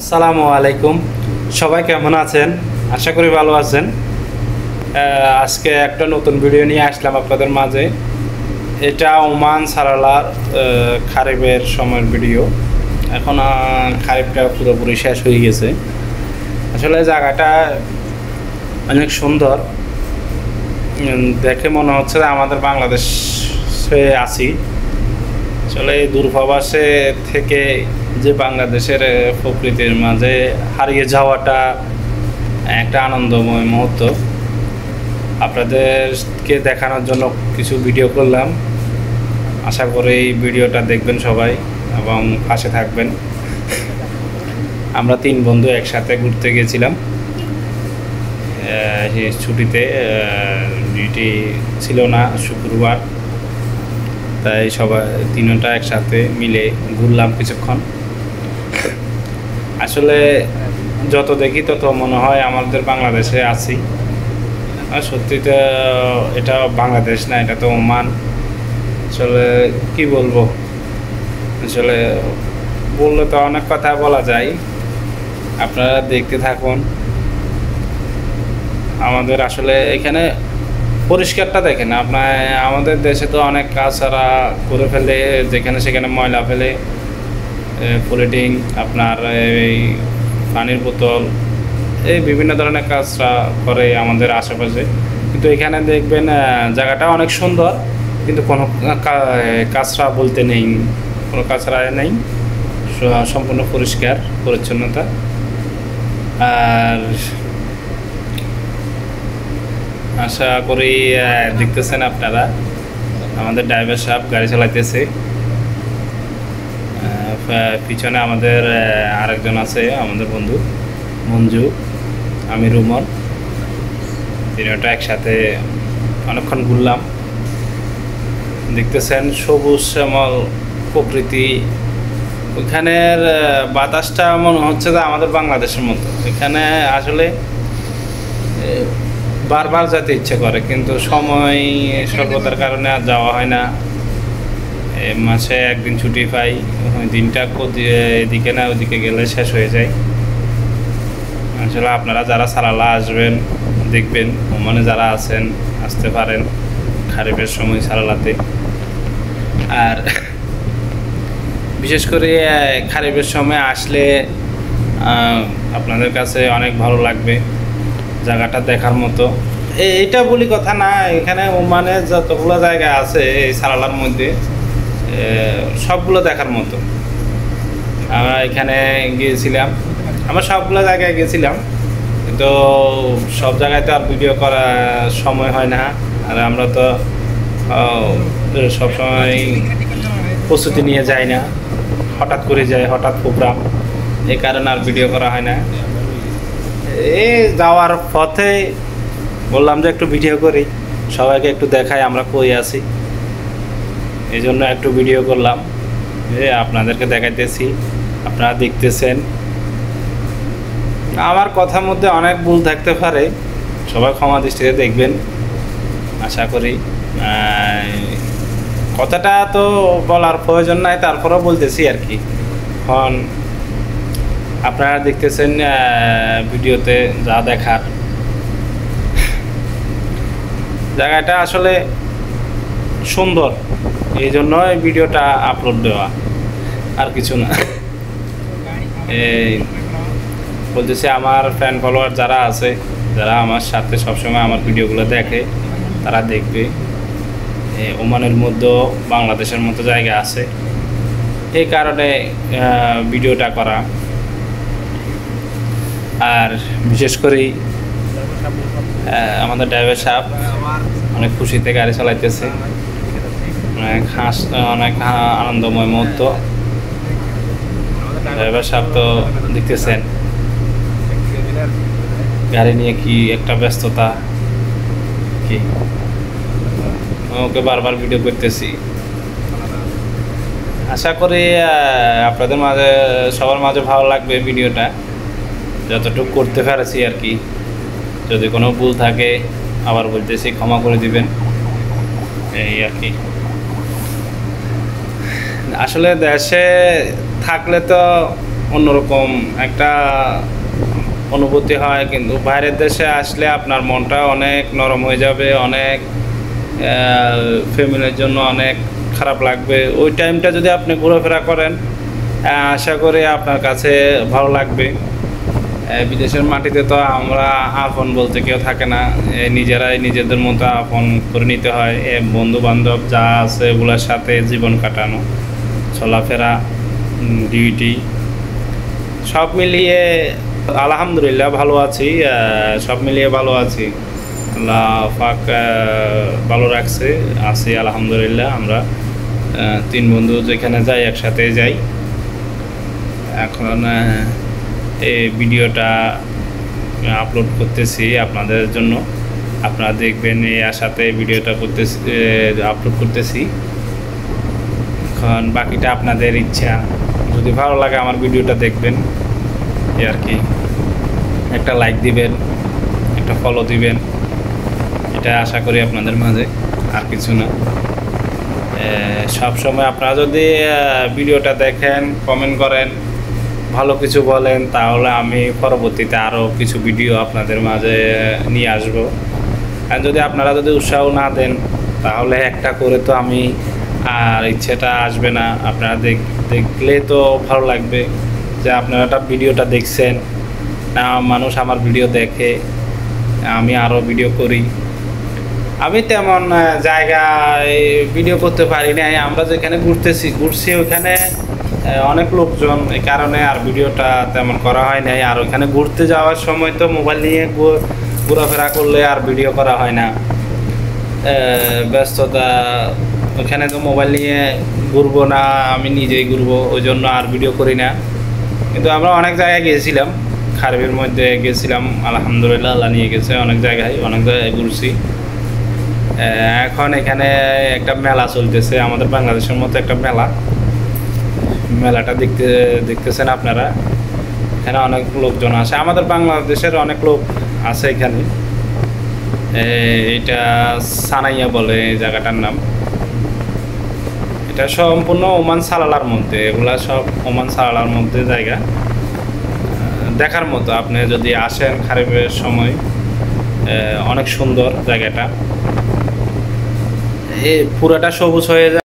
আসসালামু আলাইকুম। সবাই কেমন আছেন? আশা করি ভালো আছেন। আজকে একটা নতুন ভিডিও নিয়ে আসলাম আপনাদের মাঝে। এটা ওমান সারালার খারিফের সময়ের ভিডিও। এখন খারিফটা পুরোপুরি শেষ হয়ে গেছে। আসলে জায়গাটা অনেক সুন্দর। দেখে মনে হচ্ছে যে আমাদের বাংলাদেশে আছি। আসলে এই দূরপ্রবাসে থেকে যে বাংলাদেশের প্রকৃতির মাঝে হারিয়ে যাওয়াটা একটা আনন্দময় মুহূর্ত। আপনাদেরকে দেখানোর জন্য কিছু ভিডিও করলাম। আশা করি এই ভিডিওটা দেখবেন সবাই এবং পাশে থাকবেন। আমরা 3 বন্ধু একসাথে ঘুরতে গেছিলাম ছুটিতে। ডিউটি ছিল না শুক্রবার, তাই সবাই তিনটা একসাথে মিলে ঘুরলাম কিছুক্ষণ। আসলে যত দেখি তত মনে হয় আমাদের বাংলাদেশে আছি। আর সত্যি তো এটা বাংলাদেশ না, এটা তো ওমান। আসলে কি বলবো, আসলে বললে তো অনেক কথা বলা যায়। আপনারা দেখতে থাকুন। আমাদের আসলে এখানে পরিষ্কারটা দেখেন আপনার। আমাদের দেশে তো অনেক কাজরা করে ফেলে, যেখানে সেখানে ময়লা ফেলে, পলিথিন, আপনার এই পানির বোতল, এই বিভিন্ন ধরনের কাজরা করে আমাদের আশেপাশে। কিন্তু এখানে দেখবেন জায়গাটা অনেক সুন্দর, কিন্তু কোনো কাঁচরা বলতে নেই, কোনো কাঁচরা নেই, সম্পূর্ণ পরিষ্কার পরিচ্ছন্নতা। আর আশা করি দেখতেছেন আপনারা, আমাদের ড্রাইভার সাহেব গাড়ি চালাইতেছে। পিছনে আমাদের আরেকজন আছে, আমাদের বন্ধু মঞ্জু, আমি রুমন। তিনটা একসাথে অনেকক্ষণ ঘুরলাম। দেখতেছেন সবুজ শ্যামল প্রকৃতি। ওইখানের বাতাসটা মনে হচ্ছে যে আমাদের বাংলাদেশের মতো। এখানে আসলে বারবার যেতে ইচ্ছে করে, কিন্তু সময় স্বল্পতার কারণে আর যাওয়া হয় না। মাসে একদিন ছুটি পাই, ওই দিনটা এদিকে না ওদিকে গেলে শেষ হয়ে যায়। আসলে আপনারা যারা সারালা আসবেন দেখবেন, ওমানে যারা আছেন আসতে পারেন খারিফের সময় সারালাতে। আর বিশেষ করে খারিফের সময় আসলে আপনাদের কাছে অনেক ভালো লাগবে, জায়গাটা দেখার মতো। এইটা বলি কথা না, এখানে ওমানে যতগুলো জায়গা আছে এই সারালার মধ্যে সবগুলো দেখার মতো। আমরা এখানে গিয়েছিলাম, আমরা সবগুলো জায়গায় গেছিলাম, কিন্তু সব জায়গায় তো আর ভিডিও করার সময় হয় না। আর আমরা তো সবসময় প্রস্তুতি নিয়ে যাই না, হঠাৎ করে যাই, হঠাৎ প্রোগ্রাম, এই কারণে আর ভিডিও করা হয় না। এই যাওয়ার পথে বললাম যে একটু ভিডিও করি, সবাইকে একটু দেখাই আমরা কই আছি। এই জন্য একটু ভিডিও করলাম, আপনাদেরকে দেখাইতেছি, আপনারা দেখতেছেন। আমার কথার মধ্যে অনেক ভুল থাকতে পারে, সবাই ক্ষমা দৃষ্টিতে দেখবেন আশা করি। কথাটা তো বলার প্রয়োজন নাই, তারপরেও বলতেছি আর কি। এখন আপনারা দেখতেছেন ভিডিওতে যা দেখার। জায়গাটা আসলে সুন্দর, এই জন্য এই ভিডিওটা আপলোড দেওয়া, আর কিছু না। এই বলতেছি আমার ফ্যান ফলোয়ার যারা আছে, যারা আমার সাথে সবসময় আমার ভিডিওগুলো দেখে, তারা দেখবে ওমানের মধ্যেও বাংলাদেশের মতো জায়গা আছে, এই কারণে ভিডিওটা করা। আর বিশেষ করে আমাদের ড্রাইভার সাহেব অনেক খুশিতে গাড়ি চালাইতেছে, অনেক আনন্দময় মুহূর্ত। ড্রাইভার সাহেব তো দেখতেছেন গাড়ি নিয়ে কি একটা ব্যস্ততা, কি ওকে বারবার ভিডিও করতেছি। আশা করি আপনাদের মাঝে, সবার মাঝে ভালো লাগবে ভিডিওটা, যতটুকু করতে পেরেছি আর কি। যদি কোনো ভুল থাকে আবার বলতেছি, ক্ষমা করে দিবেন, এই আর কি। আসলে দেশে থাকলে তো অন্যরকম একটা অনুভূতি হয়। কিন্তু বাইরের দেশে আসলে আপনার মনটা অনেক নরম হয়ে যাবে, অনেক ফ্যামিলির জন্য অনেক খারাপ লাগবে। ওই টাইমটা যদি আপনি ঘোরাফেরা করেন, আশা করি আপনার কাছে ভালো লাগবে। বিদেশের মাটিতে তো আমরা আপন বলতে কেউ থাকে না, নিজেরাই নিজেদের মতো আপন করে নিতে হয়। বন্ধু বান্ধব যা আছে এগুলোর সাথে জীবন কাটানো, চলাফেরা, ডিউটি সব মিলিয়ে আলহামদুলিল্লাহ ভালো আছি। সব মিলিয়ে ভালো আছি, আল্লাহ পাক ভালো রাখছে, আছি আলহামদুলিল্লাহ। আমরা 3 বন্ধু যেখানে যাই একসাথে যাই। এখন এই ভিডিওটা আপলোড করতেছি আপনাদের জন্য, আপনারা দেখবেন এই আশাতে ভিডিওটা করতেছি, আপলোড করতেছি। এখন বাকিটা আপনাদের ইচ্ছা, যদি ভালো লাগে আমার ভিডিওটা দেখবেন, এই আর কি। একটা লাইক দিবেন, একটা ফলো দিবেন, এটা আশা করি আপনাদের মাঝে, আর কিছু না। সব সময় আপনারা যদি ভিডিওটা দেখেন, কমেন্ট করেন, ভালো কিছু বলেন, তাহলে আমি পরবর্তীতে আরও কিছু ভিডিও আপনাদের মাঝে নিয়ে আসবো। আর যদি আপনারা যদি উৎসাহ না দেন, তাহলে একটা করে তো আমি আর ইচ্ছেটা আসবে না। আপনারা দেখলে তো ভালো লাগবে যে আপনারা একটা ভিডিওটা দেখছেন, মানুষ আমার ভিডিও দেখে, আমি আরও ভিডিও করি। আমি তেমন জায়গায় ভিডিও করতে পারি নাই। আমরা যেখানে ঘুরছি ওইখানে অনেক লোকজন, এই কারণে আর ভিডিওটা তেমন করা হয় নাই। আর ওইখানে ঘুরতে যাওয়ার সময় তো মোবাইল নিয়ে ঘোরাফেরা করলে আর ভিডিও করা হয় না, ব্যস্ততা। ওইখানে তো মোবাইল নিয়ে ঘুরবো না, আমি নিজেই ঘুরবো, ওই জন্য আর ভিডিও করি না। কিন্তু আমরা অনেক জায়গায় গিয়েছিলাম, খারবির মধ্যে গেছিলাম, আলহামদুলিল্লাহ আল্লাহ নিয়ে গেছে অনেক জায়গায় ঘুরছি। এখন এখানে একটা মেলা চলতেছে, আমাদের বাংলাদেশের মতো একটা মেলাটা দেখতেছেন আপনারা। এখানে অনেক লোকজন আসে, আমাদের বাংলাদেশের অনেক লোক আছে এখানে। এটা সানাইয়া বলে এই জায়গাটার নাম। এটা সম্পূর্ণ ওমান সালালার মধ্যে, এগুলা সব ওমান সালালার মধ্যে জায়গা, দেখার মতো। আপনি যদি আসেন খারিফের সময়, অনেক সুন্দর জায়গাটা, পুরাটা সবুজ হয়ে যায়।